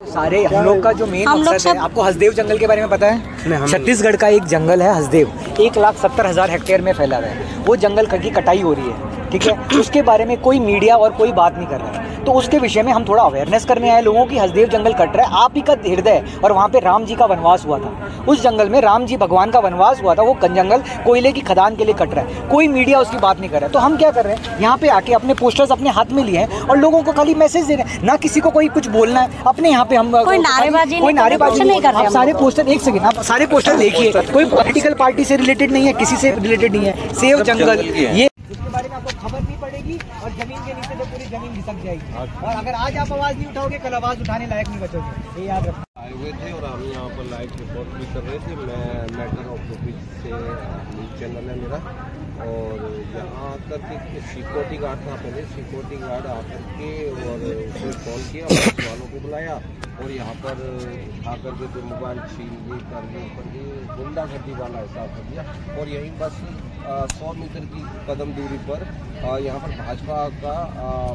सारे हम लोग का जो मेन मकसद है, आपको हसदेव जंगल के बारे में पता है? छत्तीसगढ़ का एक जंगल है हसदेव, 1,70,000 हेक्टेयर में फैला हुआ है। वो जंगल की कटाई हो रही है, ठीक है। उसके बारे में कोई मीडिया और कोई बात नहीं कर रहा है, तो उसके विषय में हम थोड़ा अवेयरनेस करने आए लोगों की। हसदेव जंगल कट रहा है, आप ही का हृदय, और वहाँ पे राम जी का वनवास हुआ था। उस जंगल में राम जी भगवान का वनवास हुआ था, वो जंगल कोयले की खदान के लिए कट रहा है, कोई मीडिया उसकी बात नहीं कर रहा है। तो हम क्या कर रहे हैं, यहाँ पे आके अपने पोस्टर्स अपने हाथ में लिए हैं और लोगों को खाली मैसेज दे रहे हैं, ना किसी को कोई कुछ बोलना है। अपने यहाँ पे हम कोई नारेबाजी नहीं कर रहे हैं। सारे पोस्टर, एक सेकंड, आप सारे पोस्टर देखिए, कोई पॉलिटिकल पार्टी से रिलेटेड नहीं है, किसी से रिलेटेड नहीं है। सेव जंगल, ये इसके बारे में आपको खबर नहीं पड़ेगी और जमीन के नीचे तो पूरी जमीन घिसक जाएगी। और अगर आज आप आवाज नहीं उठाओगे, कल आवाज उठाने लायक नहीं बचोगे, ये याद रखो। आए हुए थे और हम यहाँ पर लाइव रिपोर्ट भी कर रहे थे। मैं मैटर ऑफ टॉपिक से न्यूज़ चैनल है मेरा, और यहाँ आकर के सिक्योरिटी गार्ड था, पहले सिक्योरिटी गार्ड आकर के और उसने कॉल किया, पुलिस वालों को बुलाया और यहाँ पर आकर के जो मोबाइल छीन ली कर ली, गुंडागर्दी वाला हिसाब कर दिया। और यहीं बस 100 मीटर की कदम दूरी पर यहाँ पर भाजपा का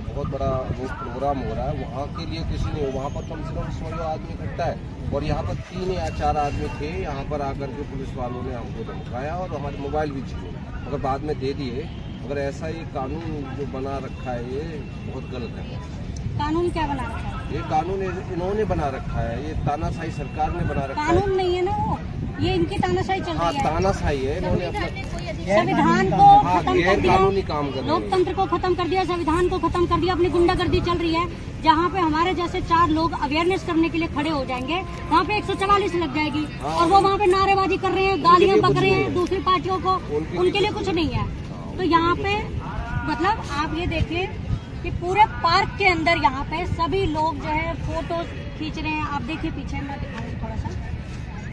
बहुत बड़ा वो प्रोग्राम हो रहा है, वहाँ के लिए किसी ने, वहाँ पर कम से कम 100 आदमी इकट्ठा है और यहाँ पर 3 या 4 आदमी थे। यहाँ पर आकर के पुलिस वालों ने हमको धमकाया और हमारे मोबाइल भी छीने, मगर बाद में दे दिए। मगर ऐसा ये कानून जो बना रखा है, ये बहुत गलत है। कानून क्या बना रखा है? ये कानून इन्होंने बना रखा है, ये तानाशाही सरकार ने बना रखा है। कानून नहीं है ना वो, ये इनकी तानाशाही चल रही है। तानाशाही है, इन्होंने अपना संविधान को खत्म कर दिया, कानूनी काम कर, लोकतंत्र को खत्म कर दिया, संविधान को खत्म कर दिया, अपनी गुंडागर्दी चल रही है। जहाँ पे हमारे जैसे 4 लोग अवेयरनेस करने के लिए खड़े हो जाएंगे, वहाँ पे 144 लग जाएगी। और वो वहाँ पे नारेबाजी कर रहे हैं, गालियाँ बक रहे हैं दूसरी पार्टियों को, उनके लिए कुछ नहीं है। तो यहाँ पे मतलब आप ये देखिए कि पूरे पार्क के अंदर यहाँ पे सभी लोग जो है फोटो खींच रहे हैं। आप देखिए पीछे, मैं दिखाऊंगी थोड़ा सा,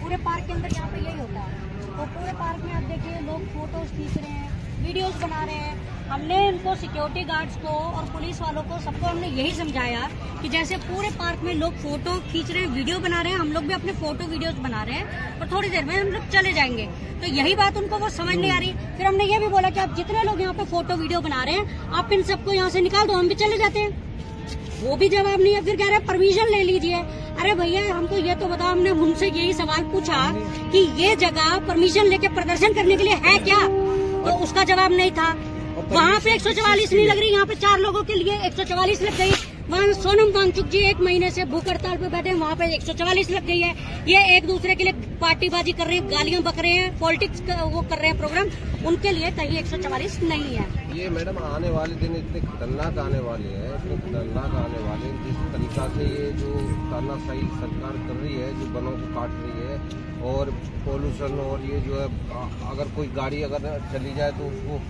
पूरे पार्क के अंदर यहाँ पे यही होता है। तो पूरे पार्क में आप देखिए लोग फोटोज खींच रहे हैं, वीडियोस बना रहे हैं। हमने इनको सिक्योरिटी गार्ड्स को और पुलिस वालों को सबको हमने यही समझाया कि जैसे पूरे पार्क में लोग फोटो खींच रहे हैं, वीडियो बना रहे हैं, हम लोग भी अपने फोटो वीडियोस बना रहे हैं और थोड़ी देर में हम लोग चले जाएंगे। तो यही बात उनको वो समझ नहीं आ रही। फिर हमने ये भी बोला कि आप जितने लोग यहाँ पे फोटो वीडियो बना रहे हैं, आप इन सबको यहाँ से निकाल दो, हम भी चले जाते हैं। वो भी जवाब नहीं है। फिर कह रहे हैं परमिशन ले लीजिए। अरे भैया हमको ये तो बताओ, हमने उनसे यही सवाल पूछा कि ये जगह परमिशन लेके प्रदर्शन करने के लिए है क्या, तो उसका जवाब नहीं था। वहाँ पे 144 नहीं लग रही, यहाँ पे 4 लोगों के लिए 144 लग गई। वहाँ सोनम वांगचुक जी 1 महीने से भूख हड़ताल पे बैठे हैं, वहाँ पे 144 लग गई है। ये एक दूसरे के लिए पार्टीबाजी कर रहे हैं, गालियाँ बक रहे हैं, पॉलिटिक्स वो कर रहे हैं प्रोग्राम, उनके लिए कहीं 144 नहीं है। ये मैडम आने वाले दिन इतने खतरनाक आने वाले हैं, इतने खतरनाक आने वाले हैं। जिस तरीका से ये जो तानाशाही सरकार कर रही है, जो वनों को काट रही है और पोल्यूशन, और ये जो है अगर कोई गाड़ी अगर चली जाए तो उसको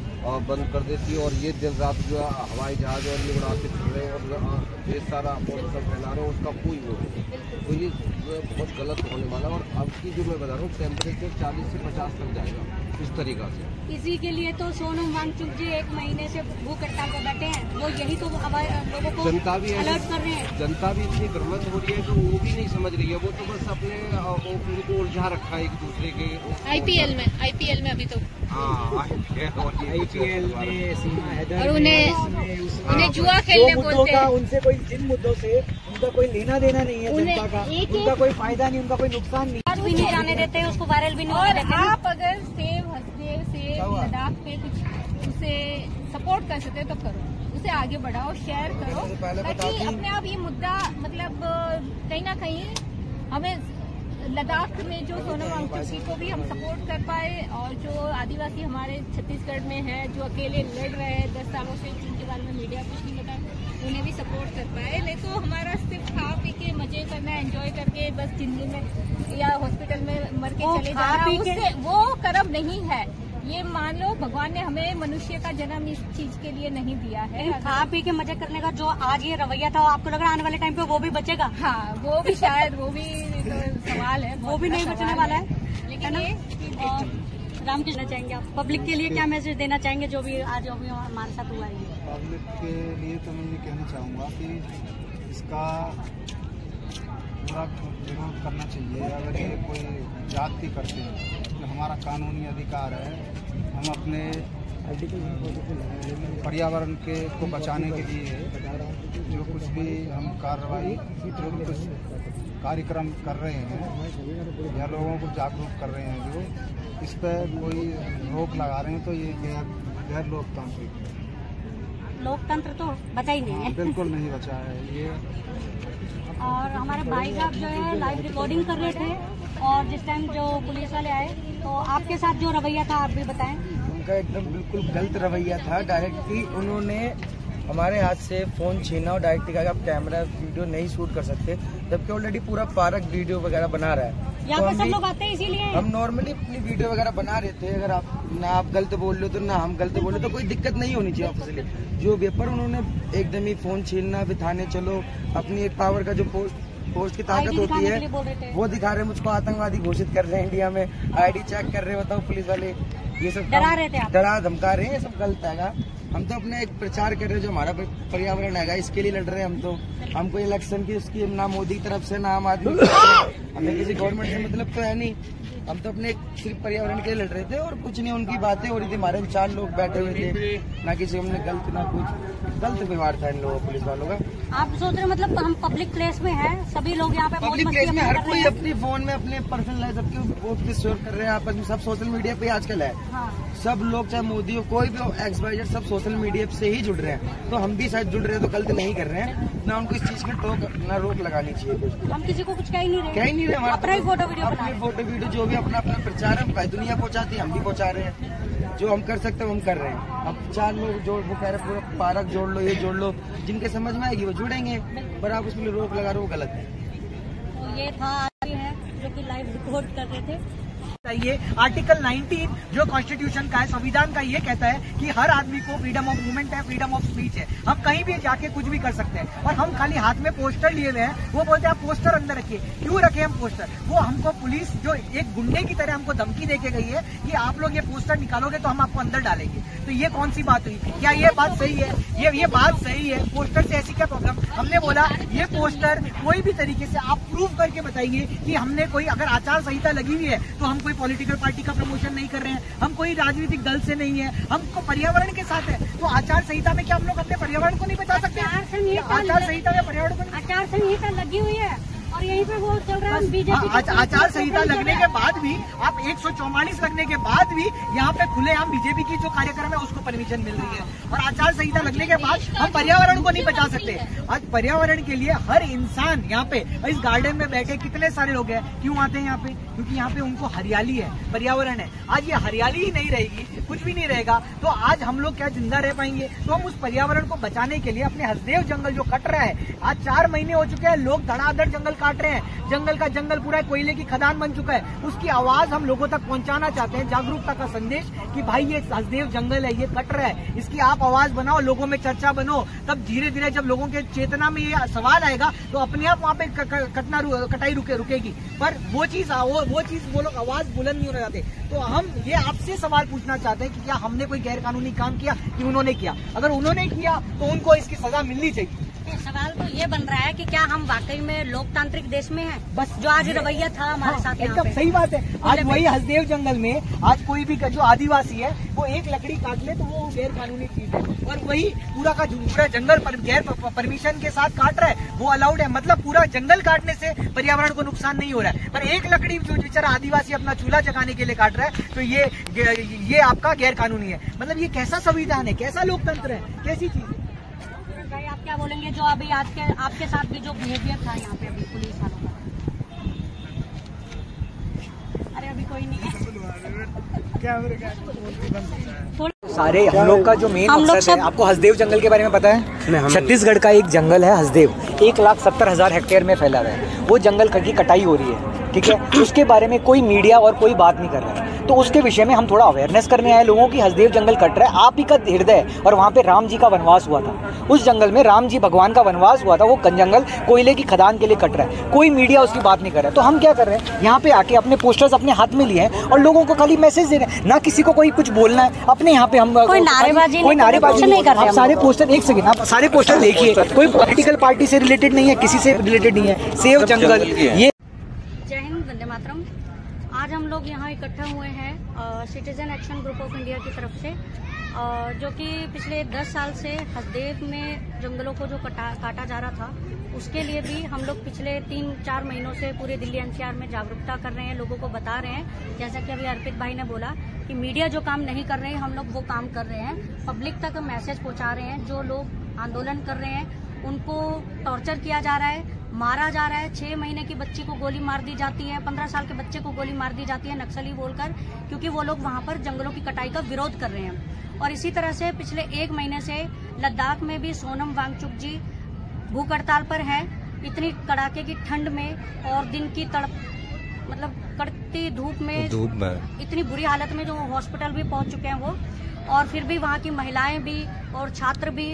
बंद कर देती है, और ये दिन रात जो है हवाई जहाज और ये उड़ाते फिर रहे हैं और ये सारा पोल्यूशन फैला रहे हैं, उसका कोई वो नहीं। तो ये बहुत गलत होने वाला है। और अब की जो मैं बता रहा हूँ, टेम्परेचर 40 से 50 तक जाएगा इस तरीका से। इसी के लिए तो सोनम वांगचुक जी 1 महीने से भूख हड़ताल पे बैठे हैं। वो यही तो लोगों को जनता भी अलर्ट कर रहे हैं। जनता भी इतनी भ्रमित हो रही है कि वो भी नहीं समझ रही है। वो तो बस अपने उनको उलझा रखा है एक दूसरे के। आईपीएल में अभी तो IPL में सीमा हैदर और उन्हें जुआ खेलने बोलते हैं। उनसे कोई जिन मुद्दों से उनका कोई लेना देना नहीं है, जनता का उनका कोई फायदा नहीं, उनका कोई नुकसान नहीं। भी नहीं जाने देते, उसको वायरल भी नहीं होने देते। आप अगर सेव हसदेव से लद्दाख पे कुछ उसे सपोर्ट कर सकते तो करो, उसे आगे बढ़ाओ, शेयर करो, ताकि अपने आप ये मुद्दा मतलब कहीं ना कहीं हमें लद्दाख में जो सोनम वांगचुक जी को भी हम सपोर्ट कर पाए, और जो आदिवासी हमारे छत्तीसगढ़ में है जो अकेले लड़ रहे हैं 10 सालों से, जिनके बारे में मीडिया कुछ नहीं बताया, उन्हें भी सपोर्ट कर पाए। नहीं तो हमारा सिर्फ खा पी के मजे करना, एंजॉय करके बस जिंदगी में या हॉस्पिटल में मर के चले जाना, उससे वो कर्म नहीं है। ये मान लो भगवान ने हमें मनुष्य का जन्म इस चीज के लिए नहीं दिया है। खा पी के मजे करने का जो आज ये रवैया था, आपको लग रहा है आने वाले टाइम पे वो भी बचेगा? हाँ, वो भी शायद, वो भी तो सवाल है, वो भी नहीं बचने वाला है। लेकिन राम कहना चाहेंगे आप पब्लिक के लिए, क्या मैसेज देना चाहेंगे जो भी आज हमारे साथ हुआ है? पब्लिक के लिए तो मैं ये कहना चाहूँगा कि इसका पूरा विरोध करना चाहिए। अगर ये कोई जाति करते हैं तो हमारा कानूनी अधिकार है, हम अपने पर्यावरण को बचाने के लिए जो कुछ भी हम कार्रवाई, जो कुछ कार्यक्रम कर रहे हैं या लोगों को जागरूक कर रहे हैं, जो इस पर कोई रोक लगा रहे हैं, तो ये गैर लोकतांत्रिक है। लोकतंत्र तो बचा ही नहीं है, बिल्कुल नहीं बचा है ये। और हमारे भाई साहब जो है लाइव रिकॉर्डिंग कर रहे थे, और जिस टाइम जो पुलिस वाले आए तो आपके साथ जो रवैया था आप भी बताएं। उनका एकदम बिल्कुल गलत रवैया था। डायरेक्ट ही उन्होंने हमारे हाथ से फ़ोन छीना और डायरेक्ट ही कहा कि आप कैमरा वीडियो नहीं शूट कर सकते, जबकि ऑलरेडी पूरा पार्क वीडियो वगैरह बना रहा है। यहाँ तो पे सब लोग आते हैं इसीलिए हम नॉर्मली अपनी वीडियो वगैरह बना रहे थे। अगर आप गलत बोल रहे हो तो ना हम गलत बोल रहे तो कोई दिक्कत नहीं होनी चाहिए ऑफिशियली जो भी है। पर उन्होंने एकदम ही फ़ोन छीनना, बिठाने चलो, अपनी एक पावर का जो पोस्ट की ताकत होती है वो दिखा रहे हैं, मुझको आतंकवादी घोषित कर रहे हैं इंडिया में, आईडी चेक कर रहे हैं। बताओ पुलिस वाले ये सब डरा रहे थे आप? डरा धमका रहे हैं, ये सब गलत है। हम तो अपने एक प्रचार कर रहे हैं जो हमारा पर्यावरण है, इसके लिए लड़ रहे हैं हम। तो हमको इलेक्शन की उसकी ना मोदी की तरफ से ना आम आदमी की तरफ से, हमें किसी गवर्नमेंट से मतलब तो है नहीं। हम तो अपने सिर्फ पर्यावरण के लिए लड़ रहे थे और कुछ नहीं। उनकी बातें हो रही थी, हमारे 4 लोग बैठे हुए थे, ना किसी हमने गलत ना कुछ गलत व्यवहार था इन लोगों पुलिस वालों का। आप सोच रहे मतलब हम पब्लिक प्लेस में हैं, सभी लोग यहाँ पे पब्लिक प्लेस में हर कोई अपनी फोन में अपने पर्सनल लाइफ सबके वो शेयर कर रहे हैं आपस में। सब सोशल मीडिया पे आजकल है। हाँ। सब लोग चाहे मोदी हो कोई भी हो, XYZ सब सोशल मीडिया से ही जुड़ रहे हैं। तो हम भी शायद जुड़ रहे हैं तो गलत नहीं कर रहे हैं ना। उनको इस चीज में ना रोक लगानी चाहिए कुछ। हम किसी को कुछ कह ही नहीं रहे, कह ही नहीं रहे। हमारा अपना ही फोटो वीडियो बना अपनी फोटो वीडियो जो भी अपना प्रचार है दुनिया पहुंचाती है, हम भी पहुंचा रहे हैं। जो हम कर सकते हैं हम कर रहे हैं। अब 4 लोग जोड़ वो कह रहे पूरा पार्क जोड़ लो, ये जोड़ लो, जिनके समझ में आएगी वो जुड़ेंगे, पर आप उसमें रोक लगा रहे हो वो गलत है। तो ये था है जो कि लाइव रिकॉर्ड कर रहे थे। ये आर्टिकल 19 जो कॉन्स्टिट्यूशन का है, संविधान का, ये कहता है कि हर आदमी को फ्रीडम ऑफ मूवमेंट है, फ्रीडम ऑफ स्पीच है। हम कहीं भी जाके कुछ भी कर सकते हैं। और हम खाली हाथ में पोस्टर लिए हुए हैं, वो बोलते हैं आप पोस्टर अंदर रखिए। क्यों रखे हम पोस्टर? वो हमको पुलिस जो एक गुंडे की तरह हमको धमकी देके गई है कि आप लोग ये पोस्टर निकालोगे तो हम आपको अंदर डालेंगे। तो ये कौन सी बात हुई? क्या ये बात सही है? ये बात सही है? पोस्टर से ऐसी क्या प्रॉब्लम? हमने बोला ये पोस्टर कोई भी तरीके से आप प्रूव करके बताइए कि हमने कोई, अगर आचार संहिता लगी हुई है तो हम कोई पॉलिटिकल पार्टी का प्रमोशन नहीं कर रहे हैं, हम कोई राजनीतिक दल से नहीं है, हमको पर्यावरण के साथ है। तो आचार संहिता में क्या हम लोग अपने पर्यावरण को नहीं बचा सकते? आचार संहिता में पर्यावरण को, आचार संहिता लगी हुई है और यहीं पे वो चल रहा है बीजेपी। आचार संहिता लगने के बाद भी, आप 144 लगने के बाद भी यहाँ पे खुलेआम बीजेपी की जो कार्यक्रम है उसको परमिशन मिल रही है। और आचार संहिता लगने के बाद हम पर्यावरण को नहीं बचा सकते। आज पर्यावरण के लिए हर इंसान यहाँ पे इस गार्डन में बैठे कितने सारे लोग हैं, क्यों आते हैं यहाँ पे? क्योंकि यहाँ पे उनको हरियाली है, पर्यावरण है। आज ये हरियाली ही नहीं रहेगी, कुछ भी नहीं रहेगा, तो आज हम लोग क्या जिंदा रह पाएंगे? तो हम उस पर्यावरण को बचाने के लिए अपने हसदेव जंगल जो कट रहा है, आज 4 महीने हो चुके हैं, लोग धड़ाधड़ जंगल काट रहे हैं। जंगल का जंगल पूरा कोयले की खदान बन चुका है। उसकी आवाज हम लोगों तक पहुंचाना चाहते हैं, जागरूकता का संदेश कि भाई ये हसदेव जंगल है, ये कट रहा है, इसकी आप आवाज बनाओ, लोगों में चर्चा बनो। तब धीरे धीरे जब लोगों के चेतना में ये सवाल आएगा तो अपने आप वहाँ पे कटाई रुकेगी। पर वो चीज वो लोग आवाज बुलंद नहीं होना चाहते। तो हम ये आपसे सवाल पूछना चाहते हैं कि क्या हमने कोई गैर कानूनी काम किया कि उन्होंने किया? अगर उन्होंने किया तो उनको इसकी सजा मिलनी चाहिए। सवाल तो ये बन रहा है कि क्या हम वाकई में लोकतांत्रिक देश में हैं? बस जो आज रवैया था हमारे साथ एकदम सही बात है। आज वही हसदेव जंगल में आज कोई भी जो आदिवासी है वो एक लकड़ी काट ले तो वो गैर कानूनी चीज है, और वही पूरा का पूरा जंगल गैर परमिशन के साथ काट रहा है, वो अलाउड है। मतलब पूरा जंगल काटने से पर्यावरण को नुकसान नहीं हो रहा है, पर एक लकड़ी जो बेचारा आदिवासी अपना चूल्हा जगाने के लिए काट रहा है तो ये आपका गैर कानूनी है। मतलब ये कैसा संविधान है, कैसा लोकतंत्र है, कैसी चीज है? भाई आप क्या बोलेंगे जो अभी आज के आपके साथ भी जो बिहेवियर था यहाँ पे अभी पुलिस वालों का? अरे अभी कोई नहीं है। सारे हम लोग का जो मेन मकसद है, आपको हसदेव जंगल के बारे में पता है? छत्तीसगढ़ का एक जंगल है हसदेव, 1,70,000 हेक्टेयर में फैला हुआ है। वो जंगल की कटाई हो रही है, ठीक है? उसके बारे में कोई मीडिया और कोई बात नहीं कर रहा है। तो उसके विषय में हम थोड़ा अवेयरनेस करने आए लोगों की। हसदेव जंगल कट रहा है, आप ही का हृदय, और वहाँ पे राम जी का वनवास हुआ था। उस जंगल में राम जी भगवान का वनवास हुआ था, वो जंगल कोयले की खदान के लिए कट रहा है, कोई मीडिया उसकी बात नहीं कर रहा है। तो हम क्या कर रहे हैं, यहाँ पे आके अपने पोस्टर्स अपने हाथ में लिए हैं और लोगों को खाली मैसेज दे रहे हैं, ना किसी को कोई कुछ बोलना है। अपने यहाँ पे हम कोई नारेबाजी नहीं कर रहे हैं। सारे पोस्टर, एक सेकंड, आप सारे पोस्टर देखिए, कोई पॉलिटिकल पार्टी से रिलेटेड नहीं है, किसी से रिलेटेड नहीं है, सेव जंगल। ये जय हिंद, वंदे मातरम। आज हम लोग यहाँ इकट्ठा हुए हैं citizen action group of India की तरफ से, जो कि पिछले 10 साल से हसदेव में जंगलों को जो काटा जा रहा था उसके लिए भी हम लोग पिछले 3-4 महीनों से पूरे दिल्ली एनसीआर में जागरूकता कर रहे हैं, लोगों को बता रहे हैं। जैसा कि अभी अर्पित भाई ने बोला कि मीडिया जो काम नहीं कर रहे हैं, हम लोग वो काम कर रहे हैं, पब्लिक तक मैसेज पहुंचा रहे हैं। जो लोग आंदोलन कर रहे हैं उनको टॉर्चर किया जा रहा है, मारा जा रहा है। 6 महीने की बच्ची को गोली मार दी जाती है, 15 साल के बच्चे को गोली मार दी जाती है नक्सली बोलकर, क्योंकि वो लोग वहां पर जंगलों की कटाई का विरोध कर रहे हैं। और इसी तरह से पिछले 1 महीने से लद्दाख में भी सोनम वांगचुक जी भूख हड़ताल पर है। इतनी कड़ाके की ठंड में और दिन की कड़कती धूप में इतनी बुरी हालत में जो हॉस्पिटल भी पहुंच चुके हैं वो, और फिर भी वहाँ की महिलाएं भी और छात्र भी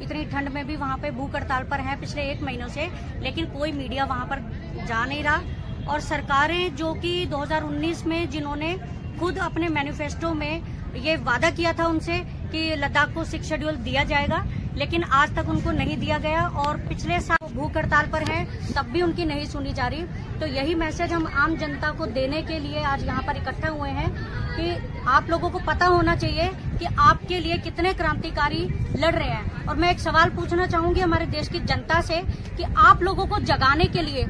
इतनी ठंड में भी वहाँ पे भूख हड़ताल पर हैं पिछले 1 महीनों से। लेकिन कोई मीडिया वहाँ पर जा नहीं रहा। और सरकारें जो कि 2019 में जिन्होंने खुद अपने मैनिफेस्टो में ये वादा किया था उनसे कि लद्दाख को 6 शेड्यूल दिया जाएगा, लेकिन आज तक उनको नहीं दिया गया। और पिछले साल भूख हड़ताल पर हैं, तब भी उनकी नहीं सुनी जा रही। तो यही मैसेज हम आम जनता को देने के लिए आज यहाँ पर इकट्ठा हुए हैं कि आप लोगों को पता होना चाहिए कि आपके लिए कितने क्रांतिकारी लड़ रहे हैं। और मैं एक सवाल पूछना चाहूंगी हमारे देश की जनता से कि आप लोगों को जगाने के लिए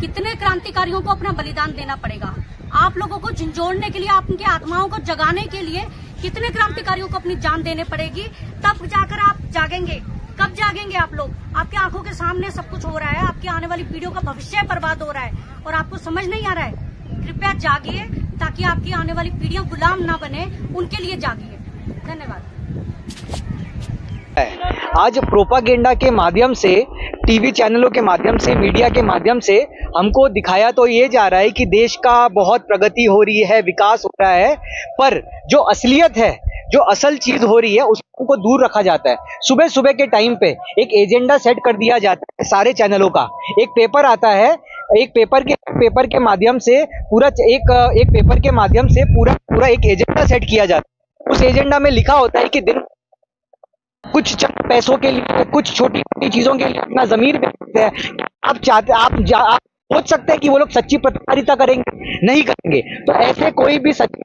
कितने क्रांतिकारियों को अपना बलिदान देना पड़ेगा? आप लोगों को झंझोड़ने के लिए, आपकी आत्माओं को जगाने के लिए कितने क्रांतिकारियों को अपनी जान देने पड़ेगी? तब जाकर आप जागेंगे। कब जागेंगे आप लोग? आपके आंखों के सामने सब कुछ हो रहा है, आपकी आने वाली पीढ़ियों का भविष्य बर्बाद हो रहा है और आपको समझ नहीं आ रहा है। कृपया जागिए ताकि आपकी आने वाली पीढ़ियां गुलाम ना बने, उनके लिए जागिए। धन्यवाद। आज प्रोपागेंडा के माध्यम से, टीवी चैनलों के माध्यम से, मीडिया के माध्यम से हमको दिखाया तो ये जा रहा है कि देश का बहुत प्रगति हो रही है, विकास हो रहा है, पर जो असलियत है, जो असल चीज हो रही है, उसको दूर रखा जाता है। सुबह सुबह के टाइम पे एक एजेंडा सेट कर दिया जाता है सारे चैनलों का। एक पेपर आता है, एक पेपर के माध्यम से पूरा एक पेपर के माध्यम से पूरा एक एजेंडा सेट किया जाता है। उस एजेंडा में लिखा होता है कि दिन कुछ चंद पैसों के लिए, कुछ छोटी छोटी चीजों के लिए अपना जमीर बेचते हैं। आप सोच सकते हैं कि वो लोग सच्ची पत्रकारिता करेंगे? नहीं करेंगे। तो ऐसे कोई भी सच्ची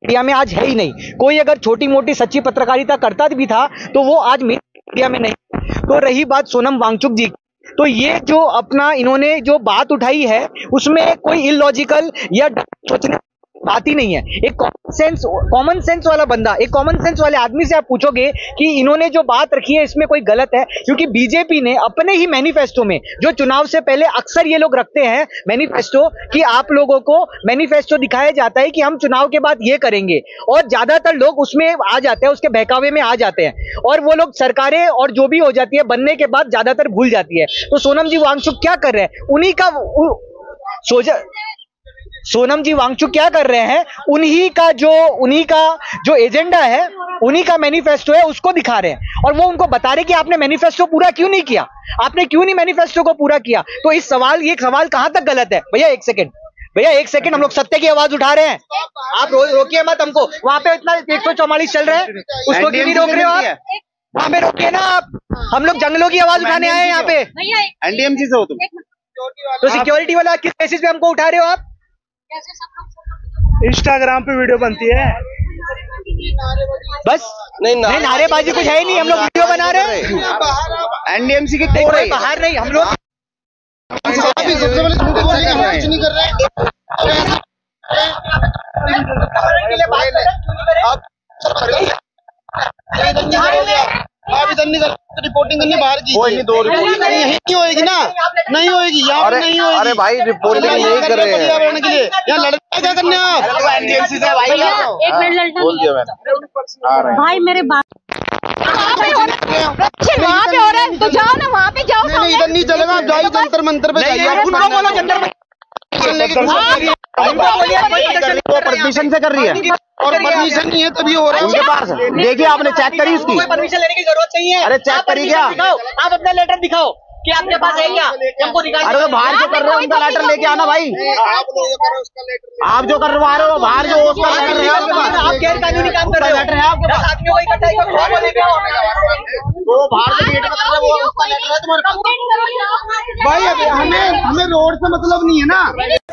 इंडिया में आज है ही नहीं। कोई अगर छोटी मोटी सच्ची पत्रकारिता करता भी था तो वो आज इंडिया में नहीं। तो रही बात सोनम वांगचुक जी, तो ये जो अपना इन्होंने जो बात उठाई है उसमें कोई इलॉजिकल या सोचने बात ही नहीं है। एक कॉमन सेंस वाला बंदा, एक कॉमन सेंस वाले आदमी से आप पूछोगे कि इन्होंने जो बात रखी है इसमें कोई गलत है, क्योंकि बीजेपी ने अपने ही मैनिफेस्टो में, जो चुनाव से पहले अक्सर ये लोग रखते हैं मैनिफेस्टो, कि आप लोगों को मैनिफेस्टो दिखाया जाता है कि हम चुनाव के बाद ये करेंगे, और ज्यादातर लोग उसमें आ जाते हैं, उसके बहकावे में आ जाते हैं, और वो लोग सरकारें और जो भी हो जाती है बनने के बाद ज्यादातर भूल जाती है। तो सोनम जी वांगचुक क्या कर रहे हैं? सोनम जी वांगचुक क्या कर रहे हैं? उन्हीं का जो एजेंडा है, उन्हीं का मैनिफेस्टो है, उसको दिखा रहे हैं। और वो उनको बता रहे कि आपने मैनिफेस्टो पूरा क्यों नहीं किया, आपने क्यों नहीं मैनिफेस्टो को पूरा किया। तो ये सवाल कहां तक गलत है? भैया एक सेकंड, हम लोग सत्य की आवाज उठा रहे हैं, आप रोकिए मत हमको। वहां पे इतना 144 चल रहा है, उसको क्यों नहीं रोक रहे हो आप? वहां पे रोकिए ना आप। हम लोग जंगलों की आवाज उठाने आए हैं यहाँ पे। एनडीएमसी से हो तुम? तो सिक्योरिटी वाला किस बेसिस पे हमको उठा रहे हो आप? इंस्टाग्राम पे वीडियो बनती है बस। नहीं नारेबाजी कुछ है ही नहीं, हम लोग वीडियो बना रहे हैं। एनडीएमसी के कोई बाहर नहीं, हम लोग आप इधर नहीं रिपोर्टिंग करनी बाहर की, नहीं होएगी ना, नहीं होएगी यहाँ पे, नहीं होएगी। अरे भाई रिपोर्टिंग नहीं कर रहे हैं पर्यावरण के लिए, यहाँ लड़का क्या करने आप? एनडीएमसी से भाई एक मिनट लड़ना बोल दिया मैंने। भाई, मेरे बात वहाँ पे हो रहा है तो जाओ ना, वहाँ पे जाओ। नहीं इधर नहीं चलेगा, आप जाइए जंतर मंतर पे जाइए। उनको बोलो जंतर परमिशन से कर रही है, और परमिशन नहीं है तभी हो रहा है उनके पास। देखिए आपने चेक करी उसकी? कोई परमिशन लेने की जरूरत नहीं है। अरे चेक करी क्या? आप अपना लेटर दिखाओ कि आपके पास है क्या, हमको दिखाओ। अरे तो बाहर जो कर रहे हो उनका लेटर लेके आना भाई। आप जो कर रहे हो बाहर जो उसका लेटर है आपके पास। आप गैर कानूनी काम कर रहे हो, लेटर है आपके पास। आदमियों को इकट्ठा वो बाहर से गेट पे कर रहे हो, वो उसका लेटर है तुम्हारे पास। भाई हमें रोड से मतलब नहीं है ना।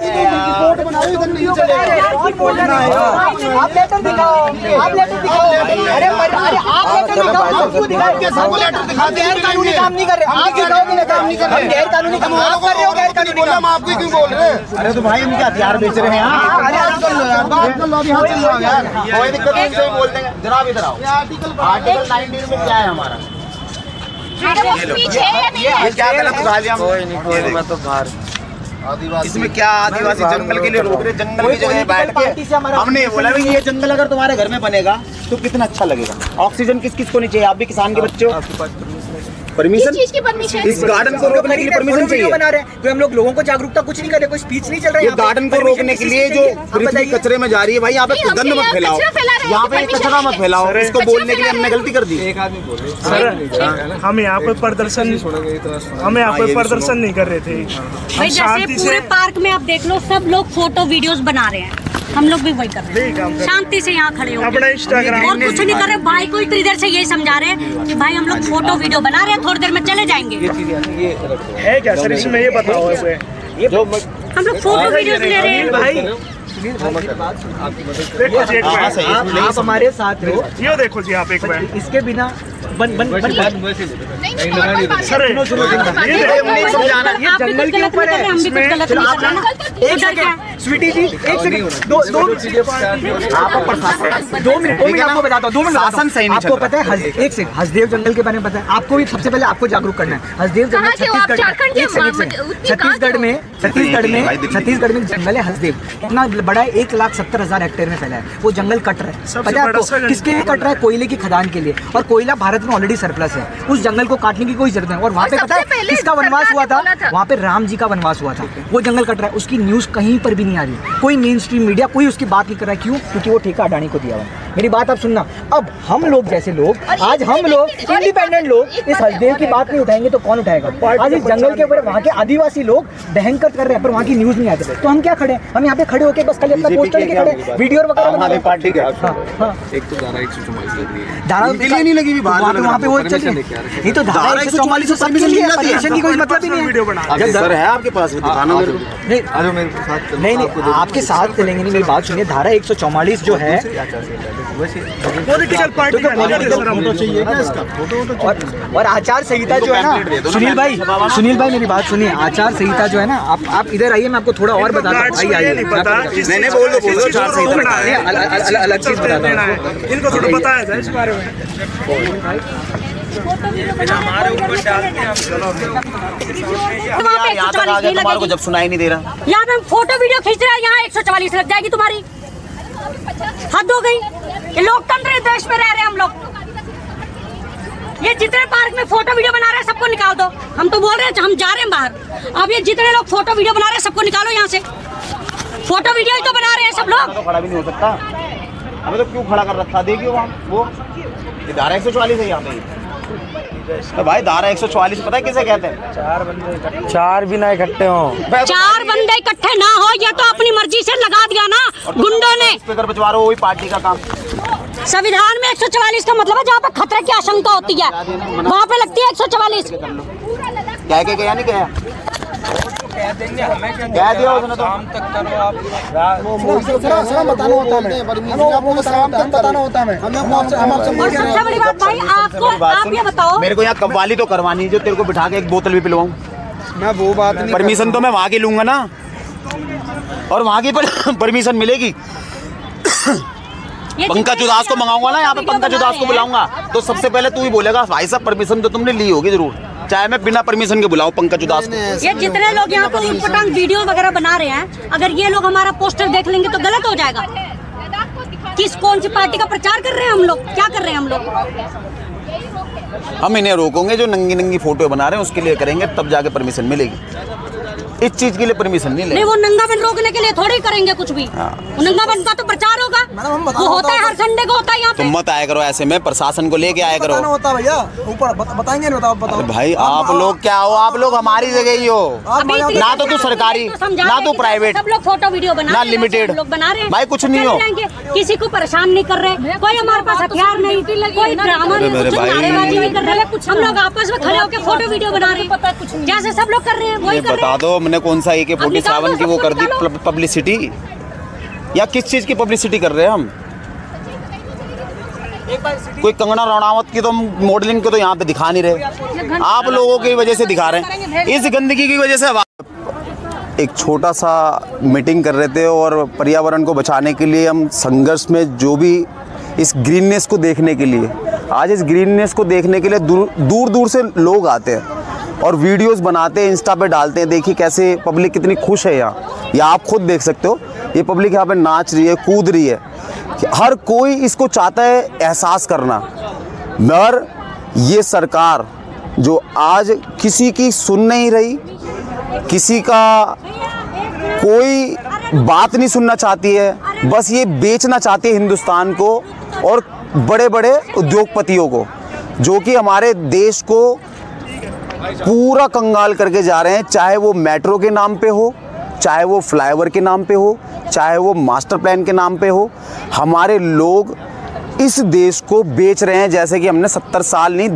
रिपोर्ट बनाओ, इधर नहीं चलेगा। आप लेटर दिखाओ, आप लेटर दिखाओ। अरे आप लेटर दिखाओ, आपको दिखाओ। सबको लेटर दिखाते हैं, गैर कानूनी काम नहीं कर रहे, आप दिखाओ कि काम नहीं कर रहे। गैर कानूनी काम आप कर रहे हो, गैर कानूनी बोला, हम आपको क्यों बोल रहे हैं? अरे तो भाई हम क्या हथियार बेच रहे हैं? अरे आजकल लोग यहाँ चल रहा है यार, कोई दिक्कत नहीं से बोलते हैं। जनाब इधर आओ, आर्टिकल 19 में क्या है हमारा? ये क्या गलत उठा लिया? कोई नहीं, मैं तो बाहर। इसमें क्या आदिवासी जंगल के लिए रोक रहे? जंगल की जगह बैठ के हमने बोला भाई ये जंगल अगर तुम्हारे घर में बनेगा तो कितना अच्छा लगेगा। ऑक्सीजन किस किस को नहीं चाहिए? आप भी किसान के बच्चे हो। परमिशन, चीज की परमिशन, इस गार्डन को रोकने के लिए परमिशन चाहिए। बना रहे हैं कोई, हम लोग लोगों को जागरूकता कुछ नहीं कर रहे, कोई स्पीच नहीं चल रहा है। ये गार्डन को रोकने के लिए जो पृथ्वी कचरे में जा रही है भाई, यहाँ पे गंद मत फैलाओ, यहाँ पे कचरा मत फैलाओ। इसको बोलने के लिए हमने गलती कर दी। सर हम यहाँ पे प्रदर्शन नहीं कर रहे थे। भाई जैसे पूरे पार्क में आप देख लो, सब लोग फोटो वीडियोस बना रहे हैं, हम लोग भी वही कर रहे हैं, शांति से यहाँ खड़े हो अपना इंस्टाग्राम और कुछ नहीं कर रहे। भाई को इतनी देर से यही समझा रहे हैं कि भाई हम लोग फोटो वीडियो बना रहे हैं, थोड़ी देर में चले जाएंगे। है क्या सर इसमें, ये बताओ। हम लोग फोटो वीडियो ले रहे हैं भाई देखो जी एक बार, आप हमारे साथ हो, ये देखो जी आप एक बार, इसके बिना सर ये जंगल के ऊपर है। एक सेकंड स्वीटी जी, एक सेकंड, 2 मिनट आपको बताता हूँ, 2 मिनट शासन सही नहीं आपको पता है एक सेकंड, हसदेव जंगल के बारे में पता है आपको? भी सबसे पहले आपको जागरूक करना है। हसदेव जंगल छत्तीसगढ़ में एक जंगल है हसदेव, इतना बड़ा है, 1,70,000 हेक्टेयर में फैला है। वो जंगल कट रहा है, पता है आपको किसके लिए कट रहा है? कोयले की खदान के लिए, और कोयला भारत में ऑलरेडी सरप्लस है। उस जंगल को काटने की कोई जरूरत नहीं। और वहाँ पे पता है किसका वनवास हुआ था? वहाँ पे राम जी का वनवास हुआ था। वो जंगल कट रहा है, उसकी न्यूज कहीं पर भी नहीं आ रही, कोई मेन स्ट्रीम मीडिया कोई उसकी बात नहीं कर रहा है। क्यों? क्योंकि वो ठेका अडानी को दिया हुआ। मेरी बात आप सुनना, अब हम लोग जैसे लोग, आज हम लोग इंडिपेंडेंट लोग इस हसदेव की बात नहीं उठाएंगे तो कौन उठाएगा? आज इस जंगल के ऊपर वहाँ के आदिवासी लोग दहंकर कर रहे हैं, पर वहाँ की न्यूज नहीं आती। तो हम क्या खड़े? हम यहाँ पे खड़े होकर बस खाली अपना पोस्टर लेके खड़े, वीडियो वगैरह हमारी पार्टी का एक तो धारा 144 लग रही है, धारा नहीं लगी भी बाहर वहाँ पे वो चल रही है। नहीं तो धारा 144 से परमिशन की कोई मतलब ही नहीं है। सर है आपके पास, दिखाना मेरे को। नहीं आपके साथ चलेंगे नहीं, मेरी बात सुनिए। धारा 144 जो है पॉलिटिकल पार्टी और आचार संहिता जो है ना, सुनील भाई मेरी बात सुनिए। आचार संहिता जो है ना, आप इधर आइए, मैं आपको थोड़ा और बताता हूँ। आइए नहीं पता, नहीं बोल दो अलग चीज बताता हूँ, इनको थोड़ा बताया जाए इस बारे में। यहाँ तक आ गया, तुम्हारे को जब सुनाई नहीं दे रहा। यहाँ पे फोटो वीडियो खींच रहे हैं, यहाँ 144 लग जाएगी तुम्हारी। हद हो गई, ये लोकतंत्र देश में रह रहे हैं हम लोग। ये जितने पार्क में फोटो वीडियो बना रहे हैं सबको निकाल दो। हम तो बोल रहे हैं हम जा रहे हैं बाहर, अब ये जितने लोग फोटो वीडियो बना रहे हैं सबको निकालो यहाँ से। फोटो वीडियो ही तो बना रहे हैं सब लोग। तो खड़ा भी नहीं हो सकता, हमें तो क्यों खड़ा कर रखा? देखिए वहाँ वो धारा 144 है यहाँ पे। तो भाई धारा 144 पता है किसे कहते हैं? चार भी ना इकट्ठे हो, 4 बंदे इकट्ठे ना हो, ये तो अपनी मर्जी से लगा दिया ना गुंडों ने। स्पीकर बचवा रहे हो, वही पार्टी का काम। संविधान में 144 का मतलब है जहाँ पे खतरे की आशंका होती है वहाँ पे लगती है 144। क्या क्या नहीं कहा? कह दिया उसने तो। शाम तक करो आप, बताना होता है। और सबसे बड़ी बात भाई आपको, आप ये बताओ, मेरे को यहाँ कव्वाली तो करवानी है, जो तेरे को बिठा के एक बोतल भी पिलवाऊं। मैं वो बात नहीं, परमिशन तो मैं वहाँ की लूंगा ना, और वहाँ की परमिशन मिलेगी। पंकज उदास को मंगाऊंगा ना, यहाँ पे पंकज उदास को बुलाऊंगा तो सबसे पहले तू ही बोलेगा भाई साहब परमिशन तो तुमने ली होगी जरूर, चाहे मैं बिना परमिशन के बुलाऊं पंकज उदास को। ये जितने लोग यहाँ पे उटपटांग वीडियो वगैरह बना रहे हैं, अगर ये लोग हमारा पोस्टर देख लेंगे तो गलत हो जाएगा। किस कौन सी पार्टी का प्रचार कर रहे हैं हम लोग, क्या कर रहे हैं हम लोग? हम इन्हें रोकेंगे जो नंगी नंगी फोटो बना रहे हैं, उसके लिए करेंगे, तब जाके परमिशन मिलेगी। इस चीज के लिए परमिशन नहीं लेंगे। नहीं, वो नंगापन रोकने के लिए थोड़ी करेंगे कुछ भी। वो नंगापन का तो प्रचार होगा। वो होता है हर संडे को होता है यहाँ पे। तुम मत आया करो ऐसे में, प्रशासन को लेके आया करो। होता भैया ऊपर बताएंगे नहीं, बताओ भाई आप लोग क्या हो, आप लोग हमारी जगह ही हो ना, तो तू सरकारी ना तो प्राइवेट, सब लोग फोटो वीडियो बना ना लिमिटेड, लोग बना रहे हैं भाई कुछ नहीं हो, किसी को परेशान नहीं कर रहे, कोई हमारे पास हथियार नहीं, कोई ड्रामा नहीं, कुछ नारेबाजी नहीं कर रहे, कुछ हम लोग आपस में खड़े होकर फोटो वीडियो बना रहे हैं, कुछ जैसे सब लोग कर रहे हैं वही कर रहे हैं। बता दो मैंने कौन सा AK-47 की वो कर दी पब्लिसिटी, या किस चीज की पब्लिसिटी कर रहे हैं हम? कोई कंगना रनौत की तो मॉडलिंग को तो यहाँ पे दिखा नहीं रहे, आप लोगों की वजह से दिखा रहे हैं, इस गंदगी की वजह से। एक छोटा सा मीटिंग कर रहे थे और पर्यावरण को बचाने के लिए हम संघर्ष में, जो भी इस ग्रीननेस को देखने के लिए, आज इस ग्रीननेस को देखने के लिए दूर दूर से लोग आते हैं और वीडियोस बनाते हैं, इंस्टा पे डालते हैं। देखिए कैसे पब्लिक कितनी खुश है यहाँ, या आप खुद देख सकते हो, ये पब्लिक यहाँ पे नाच रही है, कूद रही है, हर कोई इसको चाहता है एहसास करना। मगर ये सरकार जो आज किसी की सुन नहीं रही, किसी का कोई बात नहीं सुनना चाहती है, बस ये बेचना चाहती है हिंदुस्तान को और बड़े बड़े उद्योगपतियों को, जो कि हमारे देश को पूरा कंगाल करके जा रहे हैं। चाहे वो मेट्रो के नाम पे हो, चाहे वो फ्लाईओवर के नाम पे हो, चाहे वो मास्टर प्लान के नाम पे हो, हमारे लोग इस देश को बेच रहे हैं, जैसे कि हमने 70 साल नहीं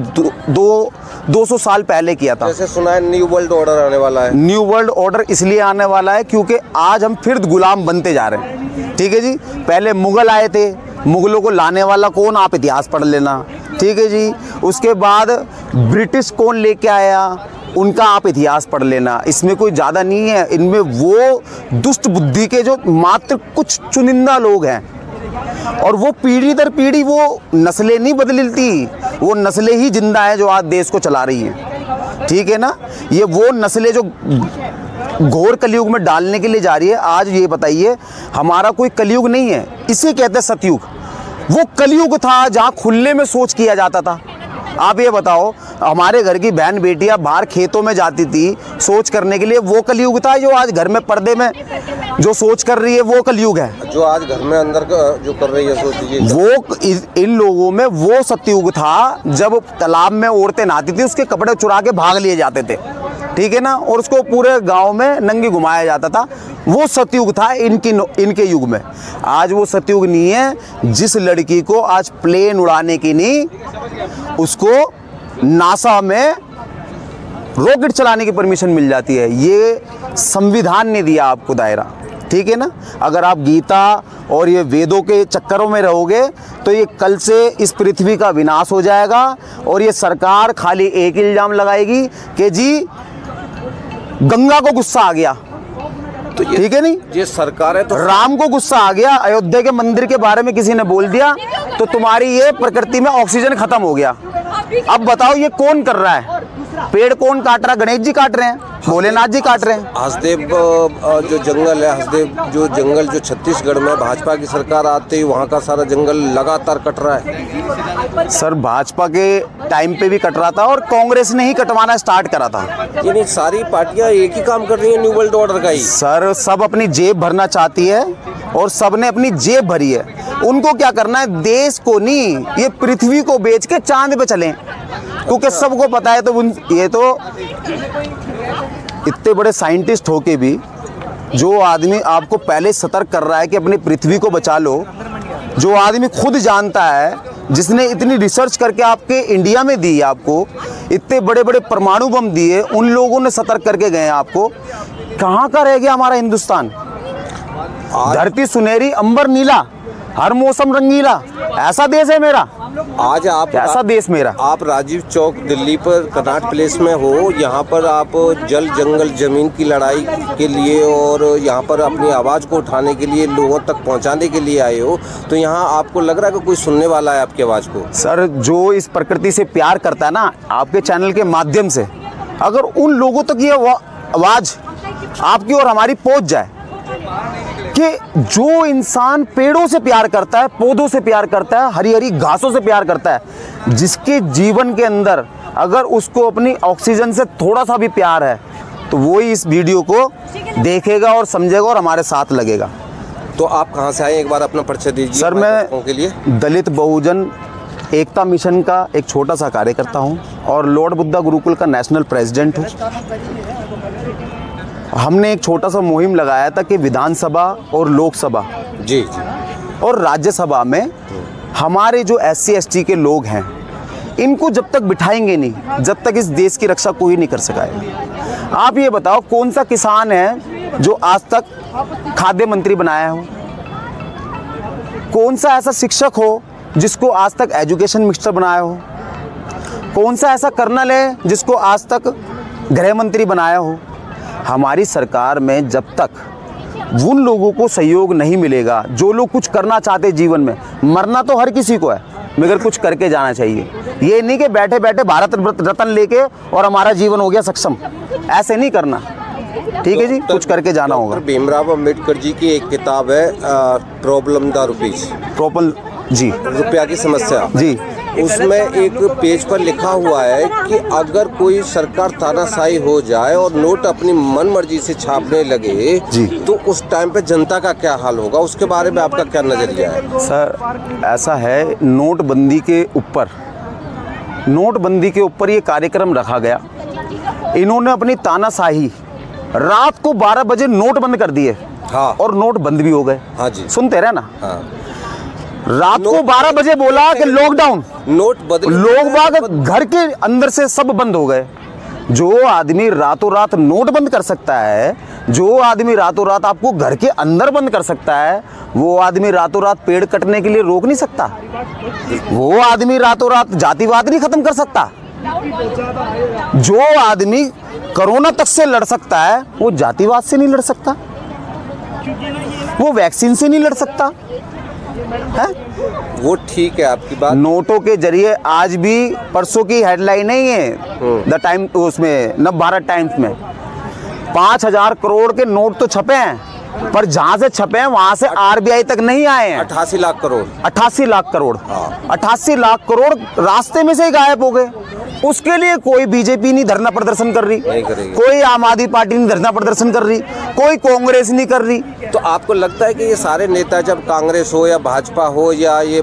200 साल पहले किया था। जैसे सुना है न्यू वर्ल्ड ऑर्डर आने वाला है। न्यू वर्ल्ड ऑर्डर इसलिए आने वाला है क्योंकि आज हम फिर गुलाम बनते जा रहे हैं। ठीक है जी, पहले मुगल आए थे, मुगलों को लाने वाला कौन, आप इतिहास पढ़ लेना। ठीक है जी, उसके बाद ब्रिटिश कौन लेके आया, उनका आप इतिहास पढ़ लेना। इसमें कोई ज़्यादा नहीं है, इनमें वो दुष्ट बुद्धि के जो मात्र कुछ चुनिंदा लोग हैं, और वो पीढ़ी दर पीढ़ी वो नस्लें नहीं बदलती, वो नस्लें ही जिंदा है जो आज देश को चला रही हैं। ठीक है ना, ये वो नस्लें जो घोर कलयुग में डालने के लिए जा रही है। आज ये बताइए, हमारा कोई कलयुग नहीं है, इसे कहते हैं सतयुग। वो कलयुग था जहाँ खुले में सोच किया जाता था। आप ये बताओ, हमारे घर की बहन बेटियां बाहर खेतों में जाती थी सोच करने के लिए, वो कलयुग था। जो आज घर में पर्दे में जो सोच कर रही है वो कलयुग है। जो आज घर में अंदर जो कर रही है सोच लीजिए, वो इन लोगों में वो सतयुग था जब तालाब में औरतें नहाती थी, उसके कपड़े चुरा के भाग लिए जाते थे। ठीक है ना, और उसको पूरे गांव में नंगी घुमाया जाता था। वो सतयुग था इनके युग में। आज वो सतयुग नहीं है। जिस लड़की को आज प्लेन उड़ाने की नहीं, उसको नासा में रॉकेट चलाने की परमिशन मिल जाती है। ये संविधान ने दिया आपको दायरा। ठीक है ना, अगर आप गीता और ये वेदों के चक्करों में रहोगे तो ये कल से इस पृथ्वी का विनाश हो जाएगा। और ये सरकार खाली एक इल्जाम लगाएगी कि जी गंगा को गुस्सा आ गया, तो ठीक है नहीं, ये सरकार है तो राम को गुस्सा आ गया, अयोध्या के मंदिर के बारे में किसी ने बोल दिया तो तुम्हारी ये प्रकृति में ऑक्सीजन खत्म हो गया। अब बताओ ये कौन कर रहा है? पेड़ कौन काट रहा है? गणेश जी काट रहे हैं, भोलेनाथ जी काट रहे हैं। हसदेव जो जंगल है, हसदेव जो जंगल जो छत्तीसगढ़ में भाजपा की सरकार आते ही वहाँ का सारा जंगल लगातार कट रहा है। सर भाजपा के टाइम पे भी कट रहा था और कांग्रेस ने ही कटवाना स्टार्ट करा था। ये सारी पार्टियां एक ही काम कर रही है, न्यू वर्ल्ड ऑर्डर का ही। सर सब अपनी जेब भरना चाहती है और सब ने अपनी जेब भरी है। उनको क्या करना है, देश को नहीं, ये पृथ्वी को बेच के चांद पे चलें, क्योंकि सबको पता है। तो ये तो इतने बड़े साइंटिस्ट होके भी जो आदमी आपको पहले सतर्क कर रहा है कि अपनी पृथ्वी को बचा लो, जो आदमी खुद जानता है, जिसने इतनी रिसर्च करके आपके इंडिया में दी है, आपको इतने बड़े बड़े परमाणु बम दिए, उन लोगों ने सतर्क करके गए हैं आपको। कहाँ का रह गया हमारा हिंदुस्तान? धरती सुनहरी, अंबर नीला, हर मौसम रंगीला, ऐसा देश है मेरा। आज आप ऐसा देश मेरा। आप राजीव चौक दिल्ली पर कनॉट प्लेस में हो, यहाँ पर आप जल जंगल जमीन की लड़ाई के लिए और यहाँ पर अपनी आवाज़ को उठाने के लिए, लोगों तक पहुँचाने के लिए आए हो, तो यहाँ आपको लग रहा है कि कोई सुनने वाला है आपकी आवाज़ को? सर जो इस प्रकृति से प्यार करता है ना, आपके चैनल के माध्यम से अगर उन लोगों तक ये आवाज़ आपकी और हमारी पहुँच जाए कि जो इंसान पेड़ों से प्यार करता है, पौधों से प्यार करता है, हरी हरी घासों से प्यार करता है, जिसके जीवन के अंदर अगर उसको अपनी ऑक्सीजन से थोड़ा सा भी प्यार है, तो वो ही इस वीडियो को देखेगा और समझेगा और हमारे साथ लगेगा। तो आप कहाँ से आए, एक बार अपना परिचय दीजिए। सर मैं के लिए दलित बहुजन एकता मिशन का एक छोटा सा कार्यकर्ता हूँ और लॉर्ड बुद्धा गुरुकुल का नेशनल प्रेसिडेंट हूँ। हमने एक छोटा सा मुहिम लगाया था कि विधानसभा और लोकसभा जी और राज्यसभा में हमारे जो SC ST के लोग हैं इनको जब तक बिठाएंगे नहीं, जब तक इस देश की रक्षा कोई नहीं कर सकेगा। आप ये बताओ कौन सा किसान है जो आज तक खाद्य मंत्री बनाया हो, कौन सा ऐसा शिक्षक हो जिसको आज तक एजुकेशन मिनिस्टर बनाया हो, कौन सा ऐसा कर्नल है जिसको आज तक गृह मंत्री बनाया हो। हमारी सरकार में जब तक उन लोगों को सहयोग नहीं मिलेगा जो लोग कुछ करना चाहते जीवन में, मरना तो हर किसी को है मगर कुछ करके जाना चाहिए। ये नहीं कि बैठे बैठे भारत रत्न लेके और हमारा जीवन हो गया सक्षम, ऐसे नहीं करना, ठीक है जी, कुछ करके जाना होगा। भीमराव अंबेडकर जी की एक किताब है प्रॉब्लम द रुपीज, जी रुपया की समस्या जी, उसमें एक पेज पर लिखा हुआ है कि अगर कोई सरकार तानाशाही हो जाए और नोट अपनी मन मर्जी से छापने लगे जी तो उस टाइम पे जनता का क्या हाल होगा, उसके बारे में आपका क्या नजरिया है? सर ऐसा है, नोटबंदी के ऊपर ये कार्यक्रम रखा गया। इन्होंने अपनी तानाशाही रात को 12 बजे नोट बंद कर दिए। हाँ। और नोट बंद भी हो गए। हाँ जी, सुनते रहे ना। हाँ। रात को 12 बजे बोला कि लॉकडाउन, नोट बदल, लोग बाग घर के अंदर से सब बंद हो गए। जो आदमी रातों रात नोट बंद कर सकता है, जो आदमी रातों रात आपको घर के अंदर बंद कर सकता है, वो आदमी रातों रात पेड़ कटने के लिए रोक नहीं सकता। वो आदमी रातों रात जातिवाद नहीं खत्म कर सकता। जो आदमी कोरोना तक से लड़ सकता है वो जातिवाद से नहीं लड़ सकता, वो वैक्सीन से नहीं लड़ सकता है। वो ठीक है आपकी बात। नोटों के जरिए आज भी, परसों की हेडलाइन नहीं है द टाइम, उसमें नवभारत टाइम्स में 5000 करोड़ के नोट तो छपे हैं, पर जहां से छपे हैं वहां से RBI तक नहीं आए हैं। 88 लाख करोड़, 88 लाख करोड़, हाँ। 88 लाख करोड़ रास्ते में से ही गायब हो गए। उसके लिए कोई बीजेपी नहीं धरना प्रदर्शन कर रही, कोई आम आदमी पार्टी नहीं धरना प्रदर्शन कर रही, कोई कांग्रेस नहीं कर रही। तो आपको लगता है कि ये सारे नेता, जब कांग्रेस हो या भाजपा हो या ये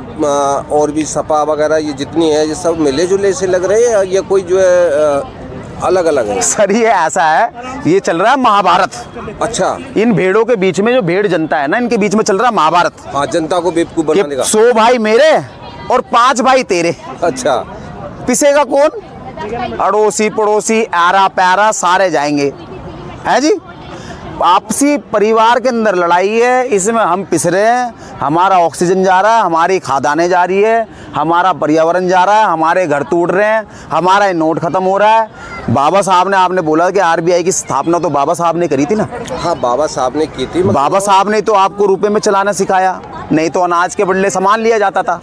और भी सपा वगैरह, ये जितनी है, ये सब मिले जुले से लग रहे हैं या कोई जो है अलग अलग है? सर ये ऐसा है, ये चल रहा है महाभारत। अच्छा, इन भेड़ों के बीच में, जो भेड़ जनता है ना, इनके बीच में चल रहा है महाभारत। हाँ, जनता को बेवकूफ बनाने का। 100 भाई मेरे और 5 भाई तेरे। अच्छा, पिसेगा कौन? अड़ोसी पड़ोसी आरा पैरा सारे जाएंगे, है जी। आपसी परिवार के अंदर लड़ाई है, इसमें हम पिस रहे हैं। हमारा ऑक्सीजन जा रहा है, हमारी खादानें जा रही है, हमारा पर्यावरण जा रहा है, हमारे घर टूट रहे हैं, हमारा नोट खत्म हो रहा है। बाबा साहब ने, आपने बोला कि RBI की स्थापना तो बाबा साहब ने करी थी ना। हाँ, बाबा साहब ने की थी। बाबा साहब ने तो आपको रुपए में चलाना सिखाया, नहीं तो अनाज के बदले सामान लिया जाता था।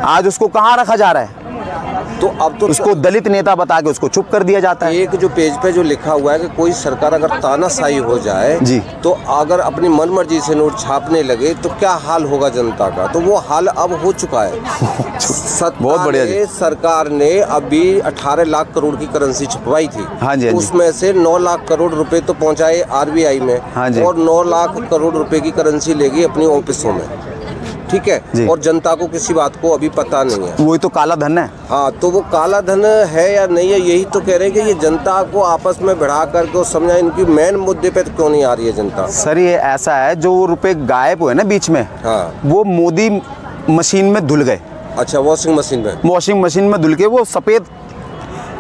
आज उसको कहाँ रखा जा रहा है? तो अब तो उसको दलित नेता बता के उसको चुप कर दिया जाता है। एक जो पेज पे जो लिखा हुआ है कि कोई सरकार अगर तानाशाही हो जाए जी, तो अगर अपनी मनमर्जी से नोट छापने लगे तो क्या हाल होगा जनता का, तो वो हाल अब हो चुका है। बहुत बढ़िया जी। सरकार ने अभी 18 लाख करोड़ की करेंसी छपवाई थी। हाँ जी, हाँ जी। उसमें से 9 लाख करोड़ रुपए तो पहुंचाए RBI में। हाँ जी। और 9 लाख करोड़ रुपए की करेंसी ले गई अपनी ऑफिसों में, ठीक है। और जनता को किसी बात को अभी पता नहीं है। वही तो काला धन है। हाँ, तो वो काला धन है या नहीं है, यही तो कह रहे हैं कि ये जनता को आपस में बढ़ा करके समझा, इनकी मेन मुद्दे पे तो क्यों नहीं आ रही है जनता? सर ये ऐसा है, जो रुपए गायब हुए ना बीच में, हाँ, वो मोदी मशीन में धुल गए। अच्छा, वॉशिंग मशीन में धुल के वो सफेद,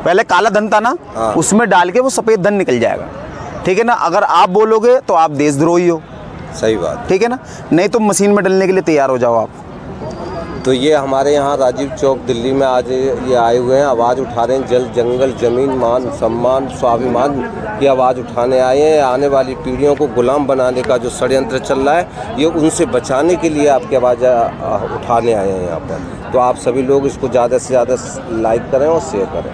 पहले काला धन था ना, हाँ, उसमें डाल के वो सफेद धन निकल जाएगा, ठीक है ना। अगर आप बोलोगे तो आप देशद्रोही हो, सही बात, ठीक है ना, नहीं तो मशीन में डलने के लिए तैयार हो जाओ आप। तो ये हमारे यहाँ राजीव चौक दिल्ली में आज ये आए हुए हैं, आवाज़ उठा रहे हैं, जल जंगल जमीन मान सम्मान स्वाभिमान की आवाज़ उठाने आए हैं। आने वाली पीढ़ियों को गुलाम बनाने का जो षड्यंत्र चल रहा है, ये उनसे बचाने के लिए आपकी आवाज़ उठाने आए हैं यहाँ पर। तो आप सभी लोग इसको ज़्यादा से ज़्यादा लाइक करें और शेयर करें।